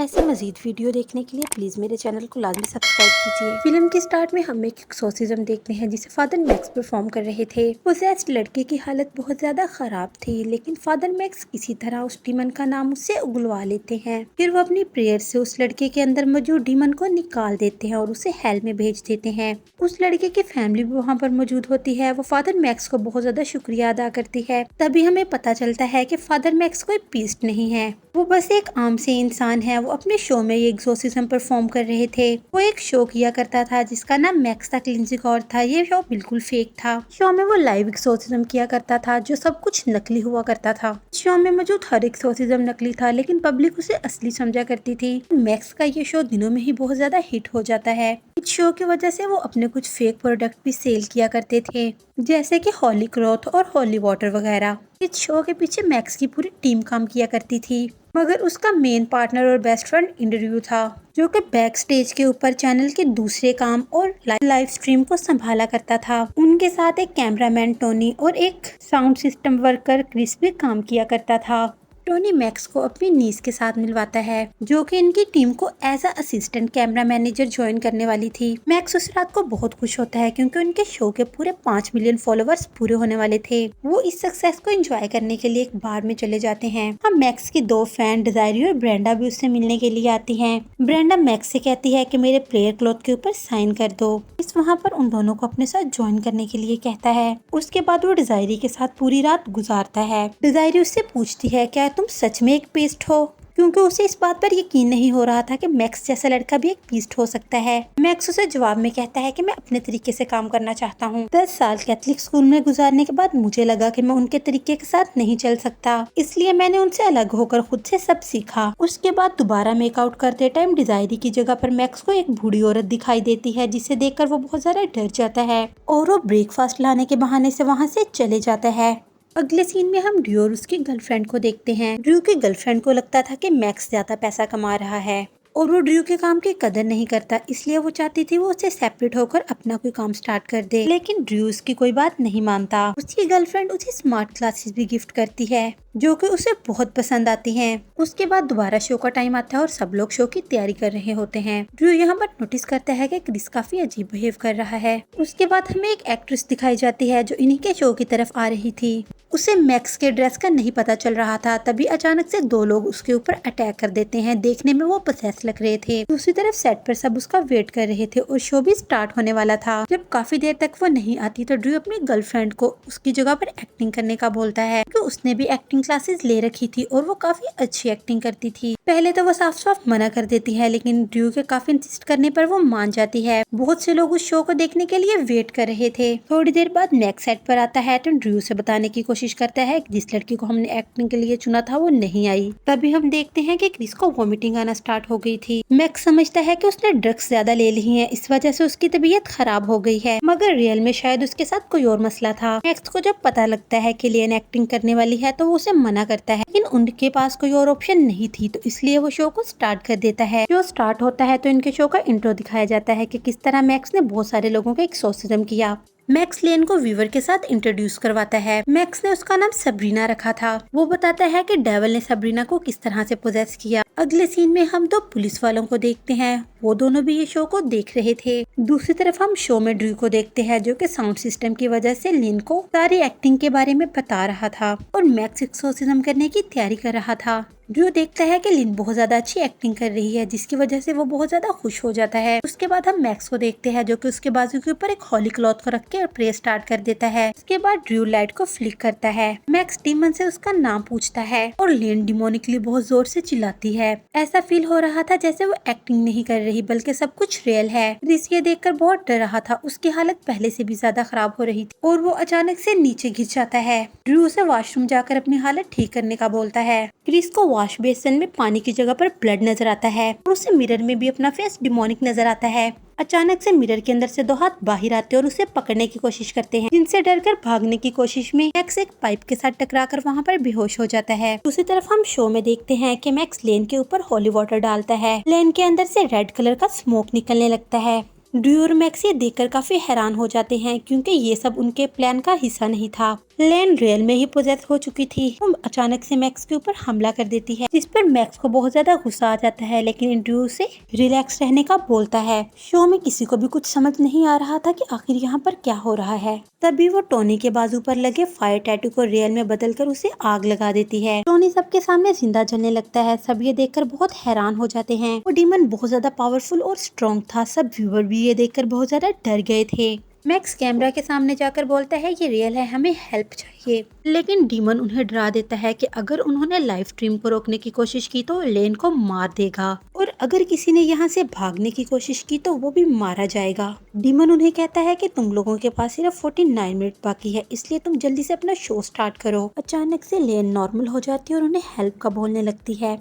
ऐसे मजीद वीडियो देखने के लिए प्लीज मेरे चैनल को लाजमी सब्सक्राइब कीजिए। फिल्म के स्टार्ट में हम एक एक्सोर्सिज्म देखते हैं जिसे फादर मैक्स परफॉर्म कर रहे थे। पोसेस्ड लड़के की हालत बहुत ज्यादा खराब थी, लेकिन फादर मैक्स किसी तरह उस डीमन का नाम उससे उगलवा लेते हैं। फिर वो अपनी प्रेयर से उस लड़के के अंदर मौजूद डीमन को निकाल देते हैं और उसे हेल में भेज देते हैं। उस लड़के की फैमिली भी वहाँ पर मौजूद होती है। वो फादर मैक्स को बहुत ज्यादा शुक्रिया अदा करती है। तभी हमें पता चलता है कि फादर मैक्स कोई पीस्ट नहीं है, वो बस एक आम से इंसान है। वो अपने शो में ये एक्सोर्सिज्म परफॉर्म कर रहे थे। वो एक शो किया करता था जिसका नाम मैक्स द क्लींजिंग गॉड था। ये शो बिल्कुल फेक था। शो में वो लाइव एक्सोर्सिज्म किया करता था जो सब कुछ नकली हुआ करता था। शो में मौजूद हर एक्सोर्सिज्म नकली था, लेकिन पब्लिक उसे असली समझा करती थी। मैक्स का ये शो दिनों में ही बहुत ज्यादा हिट हो जाता है। इस शो की वजह से वो अपने कुछ फेक प्रोडक्ट भी सेल किया करते थे, जैसे कि हॉली क्लॉथ और हॉली वाटर वगैरह। इस शो के पीछे मैक्स की पूरी टीम काम किया करती थी, मगर उसका मेन पार्टनर और बेस्ट फ्रेंड एंड्रयू था, जो कि बैक स्टेज के ऊपर चैनल के दूसरे काम और लाइव स्ट्रीम को संभाला करता था। उनके साथ एक कैमरामैन टोनी और एक साउंड सिस्टम वर्कर क्रिस भी काम किया करता था। टोनी मैक्स को अपनी नीस के साथ मिलवाता है, जो कि इनकी टीम को as a assistant camera manager join करने वाली थी। मैक्स उस रात को बहुत खुश होता है क्योंकि उनके शो के पूरे 5 मिलियन फॉलोअर्स पूरे होने वाले थे। वो इस सक्सेस को एंजॉय करने के लिए एक बार में चले जाते हैं। हम मैक्स की 2 फैन डिजायरी और ब्रेंडा भी उससे मिलने के लिए आती हैं। ब्रेंडा मैक्स से कहती है कि मेरे प्लेयर क्लॉथ के ऊपर साइन कर दो। इस वहाँ पर उन दोनों को अपने साथ ज्वाइन करने के लिए कहता है। उसके बाद वो डिजायरी के साथ पूरी रात गुजारता है। डिजायरी उससे पूछती है क्या तुम सच में एक पीस्ट हो, क्योंकि उसे इस बात पर यकीन नहीं हो रहा था कि मैक्स जैसा लड़का भी एक पीस्ट हो सकता है। मैक्स उसे जवाब में कहता है कि मैं अपने तरीके से काम करना चाहता हूँ। 10 साल कैथलिक स्कूल में गुजारने के बाद मुझे लगा कि मैं उनके तरीके के साथ नहीं चल सकता, इसलिए मैंने उनसे अलग होकर खुद से सब सीखा। उसके बाद दोबारा मेकआउट करते टाइम डिजायरी की जगह पर मैक्स को एक बूढ़ी औरत दिखाई देती है, जिसे देखकर वो बहुत ज्यादा डर जाता है और वो ब्रेकफास्ट लाने के बहाने से वहाँ से चले जाता है। अगले सीन में हम ड्रू और उसकी गर्लफ्रेंड को देखते हैं। ड्रू की गर्लफ्रेंड को लगता था कि मैक्स ज्यादा पैसा कमा रहा है और वो ड्रू के काम की कदर नहीं करता, इसलिए वो चाहती थी वो उससे सेपरेट होकर अपना कोई काम स्टार्ट कर दे। लेकिन ड्रू उसकी कोई बात नहीं मानता। उसकी गर्लफ्रेंड उसे स्मार्ट क्लासेस भी गिफ्ट करती है, जो कि उसे बहुत पसंद आती हैं। उसके बाद दोबारा शो का टाइम आता है और सब लोग शो की तैयारी कर रहे होते हैं। ड्रू यहाँ पर नोटिस करता है कि क्रिस काफी अजीब बिहेव कर रहा है। उसके बाद हमें एक एक्ट्रेस दिखाई जाती है जो इन्हीं के शो की तरफ आ रही थी। उसे मैक्स के ड्रेस का नहीं पता चल रहा था, तभी अचानक से 2 लोग उसके ऊपर अटैक कर देते हैं। देखने में वो पोसेस लग रहे थे। दूसरी तरफ सेट पर सब उसका वेट कर रहे थे और शो भी स्टार्ट होने वाला था। जब काफी देर तक वो नहीं आती तो ड्रू अपनी गर्लफ्रेंड को उसकी जगह पर एक्टिंग करने का बोलता है, क्योंकि उसने भी एक्टिंग क्लासेस ले रखी थी और वो काफी अच्छी एक्टिंग करती थी। पहले तो वो साफ साफ मना कर देती है, लेकिन ड्रू के काफी इंसिस्ट करने पर वो मान जाती है। बहुत से लोग उस शो को देखने के लिए वेट कर रहे थे। थोड़ी देर बाद मैक्स सेट पर आता है तो ड्रू से बताने की कोशिश करता है कि जिस लड़की को हमने एक्टिंग के लिए चुना था वो नहीं आई। तभी हम देखते हैं कि क्रिस को वॉमिटिंग आना स्टार्ट हो गई थी। मैक्स समझता है कि उसने ड्रग्स ज्यादा ले ली हैं, इस वजह से उसकी तबीयत खराब हो गई है, मगर रियल में शायद उसके साथ कोई और मसला था। मैक्स को जब पता लगता है कि लियन एक्टिंग करने वाली है तो वो उसे मना करता है, लेकिन उनके पास कोई और ऑप्शन नहीं थी, तो इसलिए वो शो को स्टार्ट कर देता है। जो स्टार्ट होता है तो इनके शो का इंट्रो दिखाया जाता है कि किस तरह मैक्स ने बहुत सारे लोगों का एक्सोर्सिज्म किया। मैक्स लेन को वीवर के साथ इंट्रोड्यूस करवाता है। मैक्स ने उसका नाम सबरीना रखा था। वो बताता है कि डेविल ने सबरीना को किस तरह से पोजेस किया। अगले सीन में हम 2 पुलिस वालों को देखते हैं। वो दोनों भी ये शो को देख रहे थे। दूसरी तरफ हम शो में ड्रू को देखते हैं, जो कि साउंड सिस्टम की वजह से लिन को सारी एक्टिंग के बारे में बता रहा था और मैक्स एक्सोर्सिज्म करने की तैयारी कर रहा था। ड्रू देखता है कि लिन बहुत ज्यादा अच्छी एक्टिंग कर रही है, जिसकी वजह से वो बहुत ज्यादा खुश हो जाता है। उसके बाद हम मैक्स को देखते हैं, जो कि उसके बाजू के ऊपर एक हॉली क्लॉथ को रख के प्रे स्टार्ट कर देता है। उसके बाद ड्रू लाइट को फ्लिक करता है। मैक्स डीमन से उसका नाम पूछता है और लिन डिमोनिकली बहुत जोर से चिल्लाती है। ऐसा फील हो रहा था जैसे वो एक्टिंग नहीं कर रही बल्कि सब कुछ रियल है। क्रिस ये देखकर बहुत डर रहा था। उसकी हालत पहले से भी ज्यादा खराब हो रही थी और वो अचानक से नीचे गिर जाता है। ड्रू उसे वॉशरूम जाकर अपनी हालत ठीक करने का बोलता है। क्रिस को वॉश बेसिन में पानी की जगह पर ब्लड नजर आता है और उसे मिरर में भी अपना फेस डिमोनिक नजर आता है। अचानक से मिरर के अंदर से 2 हाथ बाहर आते और उसे पकड़ने की कोशिश करते हैं, जिनसे डरकर भागने की कोशिश में मैक्स एक पाइप के साथ टकराकर वहां पर बेहोश हो जाता है। दूसरी तरफ हम शो में देखते हैं कि मैक्स लेन के ऊपर हॉली वाटर डालता है। लेन के अंदर से रेड कलर का स्मोक निकलने लगता है। ड्रू और मैक्स ये देखकर काफी हैरान हो जाते हैं क्योंकि ये सब उनके प्लान का हिस्सा नहीं था। लेन रियल में ही पोजेस हो चुकी थी। वो अचानक से मैक्स के ऊपर हमला कर देती है, जिस पर मैक्स को बहुत ज्यादा गुस्सा आ जाता है, लेकिन ड्रू से रिलैक्स रहने का बोलता है। शो में किसी को भी कुछ समझ नहीं आ रहा था कि आखिर यहाँ पर क्या हो रहा है। तभी वो टोनी के बाजू पर लगे फायर टैटू को रियल में बदलकर उसे आग लगा देती है। टोनी सबके सामने जिंदा जलने लगता है। सब ये देखकर बहुत हैरान हो जाते हैं। वो डीमन बहुत ज्यादा पावरफुल और स्ट्रॉन्ग था। सब व्यूअर भी ये देखकर बहुत ज्यादा डर गए थे। मैक्स कैमरा के सामने जाकर बोलता है ये रियल है, हमें हेल्प चाहिए। लेकिन डीमन उन्हें डरा देता है कि अगर उन्होंने लाइव स्ट्रीम को रोकने की कोशिश की तो लेन को मार देगा, और अगर किसी ने यहाँ से भागने की कोशिश की तो वो भी मारा जाएगा। डीमन उन्हें कहता है कि तुम लोगों के पास सिर्फ 49 मिनट बाकी है, इसलिए तुम जल्दी से अपना शो स्टार्ट करो। अचानक से लेन नॉर्मल हो जाती है और उन्हें हेल्प का बोलने लगती है।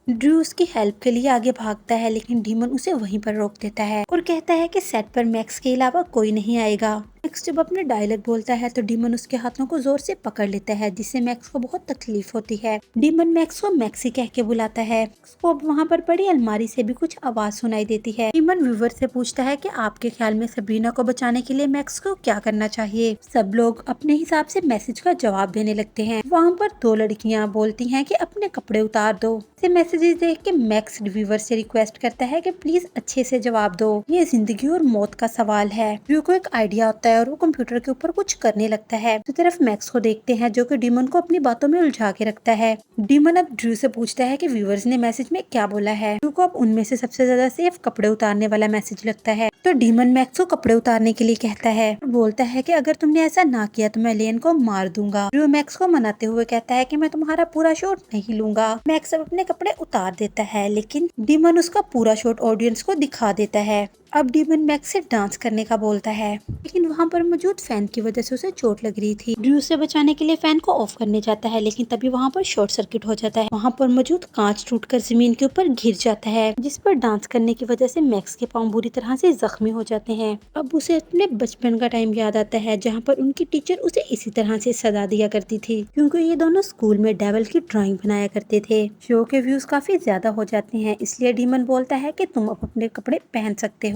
ड्रू उसकी हेल्प के लिए आगे भागता है, लेकिन डीमन उसे वहीं पर रोक देता है और कहता है कि सेट पर मैक्स के अलावा कोई नहीं आएगा। मैक्स जब अपने डायलॉग बोलता है तो डीमन उसके हाथों को जोर से पकड़ लेता है, जिससे मैक्स को बहुत तकलीफ होती है। डीमन मैक्स को मैक्सी कह के बुलाता है। मैक्स को अब वहाँ पर पड़ी अलमारी से भी कुछ आवाज सुनाई देती है। डीमन व्यूवर से पूछता है कि आपके ख्याल में सबरीना को बचाने के लिए मैक्स को क्या करना चाहिए। सब लोग अपने हिसाब से मैसेज का जवाब देने लगते हैं। वहाँ पर दो लड़कियाँ बोलती हैं कि अपने कपड़े उतार दो। से मैसेजेस देख के मैक्स व्यूवर से रिक्वेस्ट करता है कि प्लीज अच्छे से जवाब दो, ये जिंदगी और मौत का सवाल है। ड्रू को एक आइडिया होता है और वो कंप्यूटर के ऊपर कुछ करने लगता है। तो तरफ मैक्स को देखते हैं जो कि डीमन को अपनी बातों में उलझा के रखता है। डीमन अब ड्रू से पूछता है कि व्यूवर्स ने मैसेज में क्या बोला है। ड्रू को अब उनमें से सबसे ज्यादा सेफ कपड़े उतारने वाला मैसेज लगता है। तो डीमन मैक्स को कपड़े उतारने के लिए कहता है और बोलता है कि अगर तुमने ऐसा ना किया तो मैं लेन को मार दूंगा। ड्रू मैक्स को मनाते हुए कहता है कि मैं तुम्हारा पूरा शॉट नहीं लूंगा। मैक्स अब अपने कपड़े उतार देता है, लेकिन डीमन उसका पूरा शॉट ऑडियंस को दिखा देता है। अब डीमन मैक्स से डांस करने का बोलता है, लेकिन वहाँ पर मौजूद फैन की वजह से उसे चोट लग रही थी। ड्रू से बचाने के लिए फैन को ऑफ करने जाता है, लेकिन तभी वहाँ पर शॉर्ट सर्किट हो जाता है। वहाँ पर मौजूद कांच टूटकर जमीन के ऊपर गिर जाता है, जिस पर डांस करने की वजह से मैक्स के पांव बुरी तरह से जख्मी हो जाते हैं। अब उसे अपने बचपन का टाइम याद आता है, जहाँ पर उनकी टीचर उसे इसी तरह से सजा दिया करती थी, क्योंकि ये दोनों स्कूल में डेविल की ड्राइंग बनाया करते थे। शो के व्यूज काफी ज्यादा हो जाते हैं, इसलिए डीमन बोलता है कि तुम अब अपने कपड़े पहन सकते हो।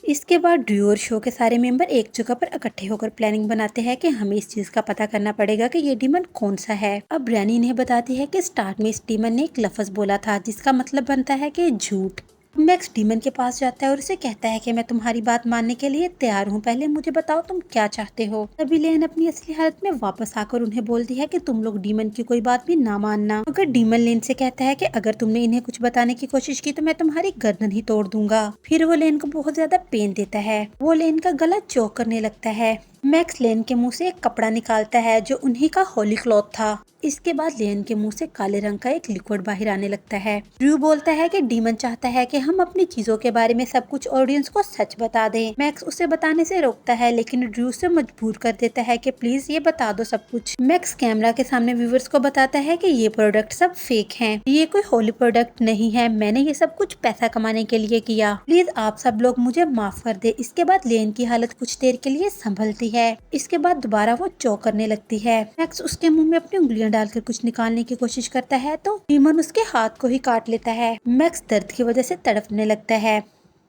इसके बाद ड्रू और शो के सारे मेंबर एक जगह पर इकट्ठे होकर प्लानिंग बनाते हैं कि हमें इस चीज का पता करना पड़ेगा कि ये डीमन कौन सा है। अब रैनी इन्हें बताती है कि स्टार्ट में इस डीमन ने एक लफ्ज बोला था जिसका मतलब बनता है कि झूठ। मैक्स डीमन के पास जाता है और उसे कहता है कि मैं तुम्हारी बात मानने के लिए तैयार हूँ, पहले मुझे बताओ तुम क्या चाहते हो। तभी लेन अपनी असली हालत में वापस आकर उन्हें बोलती है कि तुम लोग डीमन की कोई बात भी ना मानना। मगर डीमन लेन से कहता है कि अगर तुमने इन्हें कुछ बताने की कोशिश की तो मैं तुम्हारी गर्दन ही तोड़ दूंगा। फिर वो लेन को बहुत ज्यादा पेन देता है। वो लेन का गला चौक करने लगता है। मैक्स लेन के मुंह से एक कपड़ा निकालता है जो उन्हीं का होली क्लॉथ था। इसके बाद लेन के मुंह से काले रंग का एक लिक्विड बाहर आने लगता है। ड्रू बोलता है कि डीमन चाहता है कि हम अपनी चीजों के बारे में सब कुछ ऑडियंस को सच बता दें। मैक्स उसे बताने से रोकता है, लेकिन ड्रू से मजबूर कर देता है कि प्लीज ये बता दो सब कुछ। मैक्स कैमरा के सामने व्यूवर्स को बताता है कि ये प्रोडक्ट सब फेक हैं, ये कोई होली प्रोडक्ट नहीं है, मैंने ये सब कुछ पैसा कमाने के लिए किया, प्लीज आप सब लोग मुझे माफ कर दे। इसके बाद लेन की हालत कुछ देर के लिए संभलती है। इसके बाद दोबारा वो चौंक करने लगती है। मैक्स उसके मुंह में अपनी उंगलियां डालकर कुछ निकालने की कोशिश करता है तो डीमन उसके हाथ को ही काट लेता है। मैक्स दर्द की वजह से तड़पने लगता है।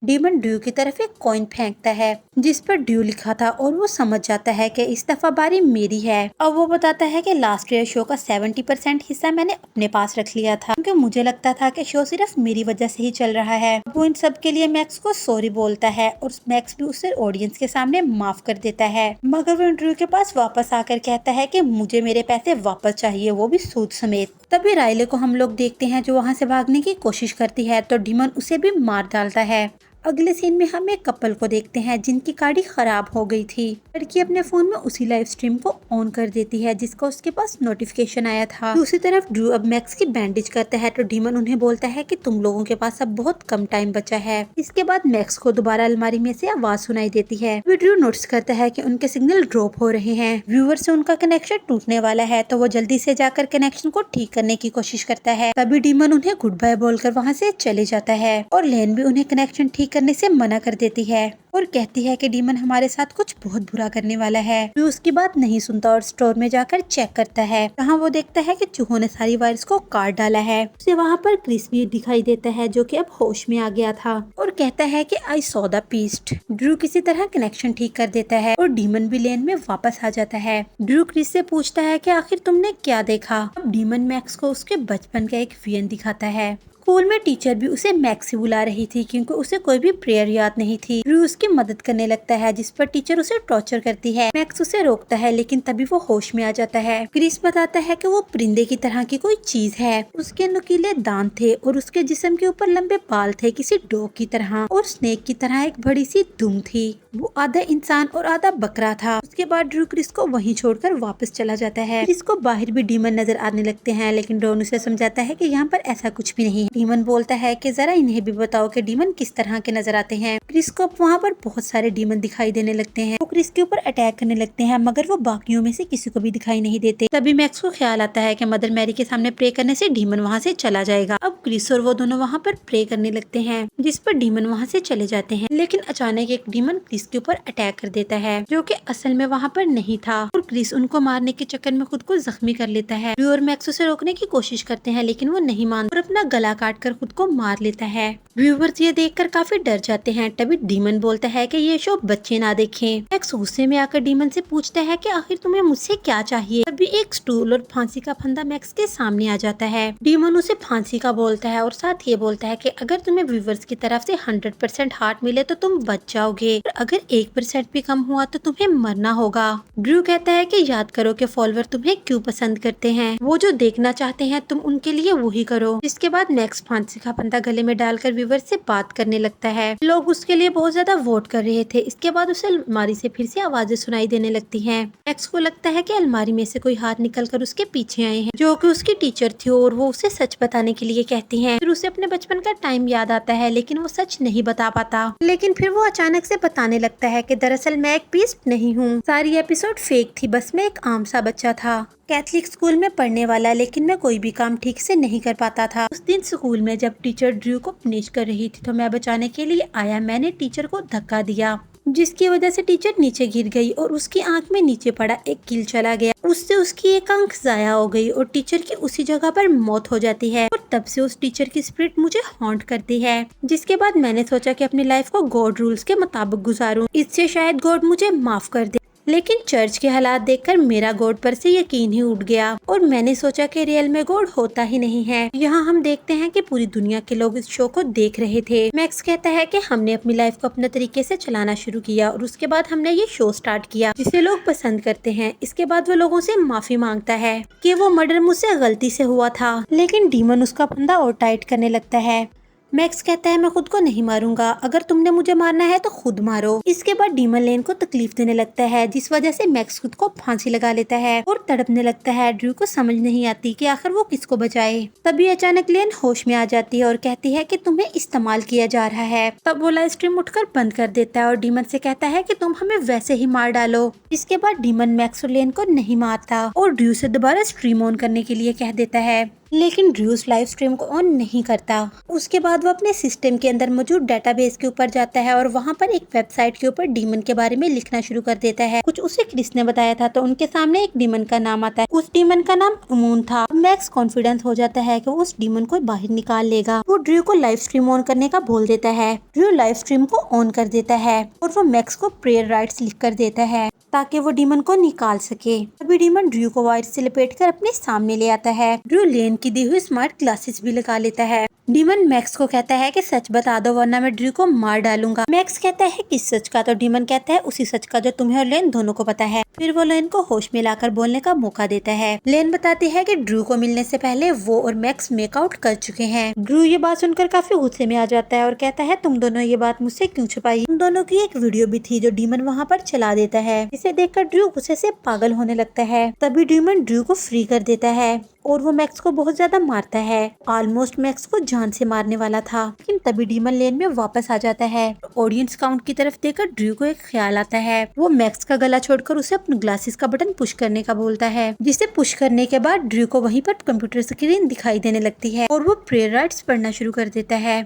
डीमन ड्रू की तरफ एक कॉइन फेंकता है जिस पर ड्रू लिखा था और वो समझ जाता है कि इस दफा बारी मेरी है। अब वो बताता है कि लास्ट ईयर शो का 70% हिस्सा मैंने अपने पास रख लिया था, क्योंकि मुझे लगता था कि शो सिर्फ मेरी वजह से ही चल रहा है। वो इन सब के लिए मैक्स को सॉरी बोलता है और मैक्स भी उसे ऑडियंस के सामने माफ कर देता है। मगर वो ड्रू के पास वापस आकर कहता है कि मुझे मेरे पैसे वापस चाहिए, वो भी सूद समेत। तभी राइले को हम लोग देखते हैं जो वहाँ से भागने की कोशिश करती है तो डीमन उसे भी मार डालता है। अगले सीन में हम एक कपल को देखते हैं जिनकी गाड़ी खराब हो गई थी। लड़की अपने फोन में उसी लाइव स्ट्रीम को ऑन कर देती है जिसका उसके पास नोटिफिकेशन आया था। दूसरी तरफ ड्रू अब मैक्स की बैंडेज करता है तो डीमन उन्हें बोलता है कि तुम लोगों के पास अब बहुत कम टाइम बचा है। इसके बाद मैक्स को दोबारा अलमारी में से आवाज सुनाई देती है। ड्रू नोटिस करता है कि उनके सिग्नल ड्रॉप हो रहे हैं। व्यूअर से उनका कनेक्शन टूटने वाला है तो वो जल्दी से जाकर कनेक्शन को ठीक करने की कोशिश करता है। तभी डीमन उन्हें गुड बाय बोलकर वहाँ से चले जाता है और लेन भी उन्हें कनेक्शन ठीक करने से मना कर देती है और कहती है कि डीमन हमारे साथ कुछ बहुत बुरा करने वाला है। ड्रू उसकी बात नहीं सुनता और स्टोर में जाकर चेक करता है, जहाँ वो देखता है कि चूहों ने सारी वायरस को काट डाला है। उसे वहाँ पर क्रिस भी दिखाई देता है जो कि अब होश में आ गया था और कहता है कि आई सॉ द पीस्ट। ड्रू किसी तरह कनेक्शन ठीक कर देता है और डीमन भी लेन में वापस आ जाता है। ड्रू क्रिस से पूछता है कि आखिर तुमने क्या देखा। अब डीमन मैक्स को उसके बचपन का एक विजन दिखाता है। स्कूल में टीचर भी उसे मैक्स से बुला रही थी क्योंकि उसे कोई भी प्रेयर याद नहीं थी। ड्रू उसकी मदद करने लगता है जिस पर टीचर उसे टॉर्चर करती है। मैक्स उसे रोकता है लेकिन तभी वो होश में आ जाता है। क्रिस बताता है कि वो परिंदे की तरह की कोई चीज है। उसके नुकीले दांत थे और उसके जिस्म के ऊपर लंबे बाल थे किसी डॉग की तरह और स्नेक की तरह एक बड़ी सी दुम थी। वो आधा इंसान और आधा बकरा था। उसके बाद ड्रू क्रिस को वहीं छोड़कर वापस चला जाता है। क्रिस को बाहर भी डीमन नजर आने लगते हैं लेकिन डॉन उसे समझाता है कि यहाँ पर ऐसा कुछ भी नहीं। डीमन बोलता है कि जरा इन्हें भी बताओ कि डीमन किस तरह के नजर आते हैं। क्रिस को वहाँ पर बहुत सारे डीमन दिखाई देने लगते हैं। वो क्रिस के ऊपर अटैक करने लगते हैं मगर वो बाकियों में से किसी को भी दिखाई नहीं देते। तभी मैक्स को ख्याल आता है कि मदर मैरी के सामने प्रे करने से डीमन वहाँ से चला जाएगा। अब क्रिस और वो दोनों वहाँ पर प्रे करने लगते हैं जिस पर डीमन वहाँ से चले जाते हैं। लेकिन अचानक एक डीमन क्रिस के ऊपर अटैक कर देता है जो कि असल में वहाँ पर नहीं था और क्रिस उनको मारने के चक्कर में खुद को जख्मी कर लेता है। ड्रू और मैक्स उसे रोकने की कोशिश करते हैं लेकिन वो नहीं मानता और अपना गला काट कर खुद को मार लेता है। व्यूअर्स ये देखकर काफी डर जाते हैं। तभी डीमन बोलता है कि ये शो बच्चे ना देखें। मैक्स गुस्से में आकर डीमन से पूछता है कि आखिर तुम्हें मुझसे क्या चाहिए। तभी एक स्टूल और फांसी का फंदा मैक्स के सामने आ जाता है। डीमन उसे फांसी का बोलता है और साथ ये बोलता है कि अगर तुम्हें व्यूअर्स की तरफ से 100% हार्ट मिले तो तुम बच जाओगे और अगर 1% भी कम हुआ तो तुम्हें मरना होगा। ड्रू कहता है कि याद करो कि फॉलोअर तुम्हें क्यों पसंद करते हैं, वो जो देखना चाहते हैं तुम उनके लिए वही करो। इसके बाद मैक्स फांसी का फंदा गले में डालकर व्यूअर से बात करने लगता है। लोग उसके लिए बहुत ज्यादा वोट कर रहे थे। इसके बाद उसे अलमारी से फिर से आवाजें सुनाई देने लगती हैं। मैक्स को लगता है कि अलमारी में से कोई हाथ निकलकर उसके पीछे आए हैं जो कि उसकी टीचर थी और वो उसे सच बताने के लिए कहती हैं। फिर उसे अपने बचपन का टाइम याद आता है लेकिन वो सच नहीं बता पाता। लेकिन फिर वो अचानक से बताने लगता है कि दरअसल मैं एक बीस्ट नहीं हूँ, सारी एपिसोड फेक थी, बस मैं एक आम सा बच्चा था, कैथलिक स्कूल में पढ़ने वाला, लेकिन मैं कोई भी काम ठीक से नहीं कर पाता था। उस दिन स्कूल में जब टीचर ड्रू को पनिश कर रही थी तो मैं बचाने के लिए आया। मैंने टीचर को धक्का दिया जिसकी वजह से टीचर नीचे गिर गई और उसकी आंख में नीचे पड़ा एक कील चला गया। उससे उसकी एक आंख जाया हो गई और टीचर की उसी जगह पर मौत हो जाती है और तब से उस टीचर की स्पिरिट मुझे हॉन्ट करती है। जिसके बाद मैंने सोचा कि अपनी लाइफ को गॉड रूल्स के मुताबिक गुजारूं, इससे शायद गॉड मुझे माफ कर दे। लेकिन चर्च के हालात देखकर मेरा गॉड पर से यकीन ही उठ गया और मैंने सोचा कि रियल में गॉड होता ही नहीं है। यहाँ हम देखते हैं कि पूरी दुनिया के लोग इस शो को देख रहे थे। मैक्स कहता है कि हमने अपनी लाइफ को अपने तरीके से चलाना शुरू किया और उसके बाद हमने ये शो स्टार्ट किया जिसे लोग पसंद करते हैं। इसके बाद वो लोगों से माफी मांगता है कि वो मर्डर मुझसे गलती से हुआ था, लेकिन डीमन उसका फंदा और टाइट करने लगता है। मैक्स कहता है मैं खुद को नहीं मारूंगा, अगर तुमने मुझे मारना है तो खुद मारो। इसके बाद डीमन लेन को तकलीफ देने लगता है जिस वजह से मैक्स खुद को फांसी लगा लेता है और तड़पने लगता है। ड्रू को समझ नहीं आती कि आखिर वो किसको बचाए। तभी अचानक लेन होश में आ जाती है और कहती है कि तुम्हें इस्तेमाल किया जा रहा है। तब वो लाइव स्ट्रीम उठकर बंद कर देता है और डीमन से कहता है कि तुम हमें वैसे ही मार डालो। इसके बाद डीमन मैक्स और लेन को नहीं मारता और ड्रू से दोबारा स्ट्रीम ऑन करने के लिए कह देता है, लेकिन ड्रूस लाइव स्ट्रीम को ऑन नहीं करता। उसके बाद वो अपने सिस्टम के अंदर मौजूद डेटाबेस के ऊपर जाता है और वहाँ पर एक वेबसाइट के ऊपर डीमन के बारे में लिखना शुरू कर देता है। कुछ उसे क्रिस ने बताया था तो उनके सामने एक डीमन का नाम आता है। उस डीमन का नाम अमून था। मैक्स कॉन्फिडेंस हो जाता है कि वो उस डीमन को बाहर निकाल लेगा। वो ड्रू को लाइव स्ट्रीम ऑन करने का बोल देता है। ड्रू लाइव स्ट्रीम को ऑन कर देता है और वो मैक्स को प्रेयर राइट्स लिख कर देता है ताकि वो डीमन को निकाल सके। अभी डीमन ड्रू को वायर से लपेटकर अपने सामने ले आता है। ड्रू लेन की दी हुई स्मार्ट ग्लासेस भी लगा लेता है। डीमन मैक्स को कहता है कि सच बता दो वरना मैं ड्रू को मार डालूंगा। मैक्स कहता है किस सच का, तो डीमन कहता है उसी सच का जो तुम्हें और लेन दोनों को पता है। फिर वो लेन को होश में लाकर बोलने का मौका देता है। लेन बताती है कि ड्रू को मिलने से पहले वो और मैक्स मेकआउट कर चुके हैं। ड्रू ये बात सुनकर काफी गुस्से में आ जाता है और कहता है तुम दोनों ये बात मुझसे क्यों छुपाई। तुम दोनों की एक वीडियो भी थी जो डीमन वहाँ पर चला देता है। इसे देखकर ड्रू गुस्से से पागल होने लगता है। तभी डीमन ड्रू को फ्री कर देता है और वो मैक्स को बहुत ज्यादा मारता है। ऑलमोस्ट मैक्स को जान से मारने वाला था, लेकिन तभी डीमन लेन में वापस आ जाता है। ऑडियंस काउंट की तरफ देखकर ड्रू को एक ख्याल आता है। वो मैक्स का गला छोड़कर उसे अपने ग्लासेस का बटन पुश करने का बोलता है, जिसे पुश करने के बाद ड्रू को वहीं पर कंप्यूटर स्क्रीन दिखाई देने लगती है और वो प्रेयर राइट्स पढ़ना शुरू कर देता है।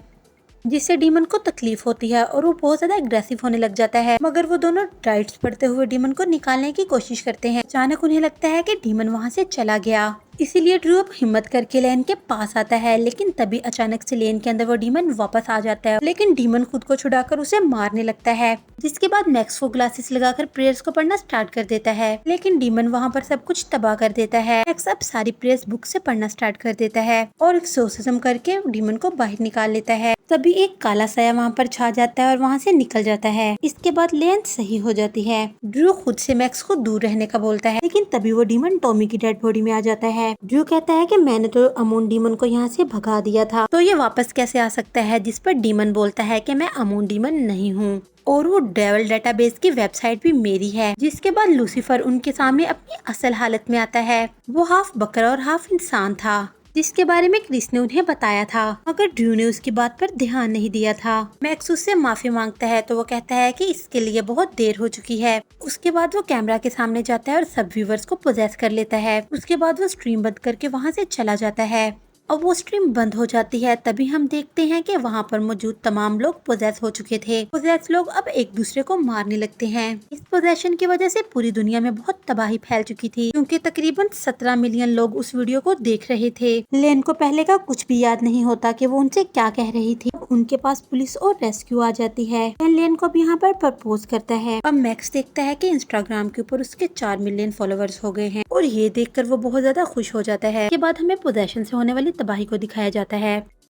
जिससे डीमन को तकलीफ होती है और वो बहुत ज्यादा एग्रेसिव होने लग जाता है। मगर वो दोनों डाइट्स पढ़ते हुए डीमन को निकालने की कोशिश करते हैं। अचानक उन्हें लगता है कि डीमन वहाँ से चला गया, इसीलिए ड्रू अब हिम्मत करके लेन के पास आता है। लेकिन तभी अचानक से लेन के अंदर वो डीमन वापस आ जाता है। लेकिन डीमन खुद को छुड़ाकर उसे मारने लगता है, जिसके बाद मैक्स वो ग्लासेस लगाकर प्रेयर्स को पढ़ना स्टार्ट कर देता है। लेकिन डीमन वहाँ पर सब कुछ तबाह कर देता है। मैक्स अब सारी प्रेयर्स बुक से पढ़ना स्टार्ट कर देता है और एक्सोर्सिज्म करके डीमन को बाहर निकाल लेता है। तभी एक काला साया वहाँ पर छा जाता है और वहाँ से निकल जाता है। इसके बाद लेन सही हो जाती है। ड्रू खुद से मैक्स को दूर रहने का बोलता है, लेकिन तभी वो डीमन टॉमी की डेड बॉडी में आ जाता है। ड्रू कहता है कि मैंने तो अमून डीमन को यहाँ से भगा दिया था, तो ये वापस कैसे आ सकता है। जिस पर डीमन बोलता है कि मैं अमून डीमन नहीं हूँ और वो डेविल डेटाबेस की वेबसाइट भी मेरी है। जिसके बाद लूसीफर उनके सामने अपनी असल हालत में आता है। वो हाफ बकरा और हाफ इंसान था, जिसके बारे में क्रिस ने उन्हें बताया था, मगर ड्रू ने उसकी बात पर ध्यान नहीं दिया था। मैक्स उससे माफी मांगता है तो वो कहता है कि इसके लिए बहुत देर हो चुकी है। उसके बाद वो कैमरा के सामने जाता है और सब व्यूवर्स को पोजेस कर लेता है। उसके बाद वो स्ट्रीम बंद करके वहाँ से चला जाता है और वो स्ट्रीम बंद हो जाती है। तभी हम देखते हैं कि वहाँ पर मौजूद तमाम लोग पोजेस हो चुके थे। पोजेस लोग अब एक दूसरे को मारने लगते हैं। इस पोजेशन की वजह से पूरी दुनिया में बहुत तबाही फैल चुकी थी, क्योंकि तकरीबन 17 मिलियन लोग उस वीडियो को देख रहे थे। लेन को पहले का कुछ भी याद नहीं होता कि वो उनसे क्या कह रही थी। उनके पास पुलिस और रेस्क्यू आ जाती है। लेन को अब यहाँ पर प्रपोज करता है। अब मैक्स देखता है कि इंस्टाग्राम के ऊपर उसके 4 मिलियन फॉलोअर्स हो गए हैं और ये देखकर वो बहुत ज्यादा खुश हो जाता है। इसके बाद हमें पोजेशन से होने वाली तबाही को दिखाया जाता है।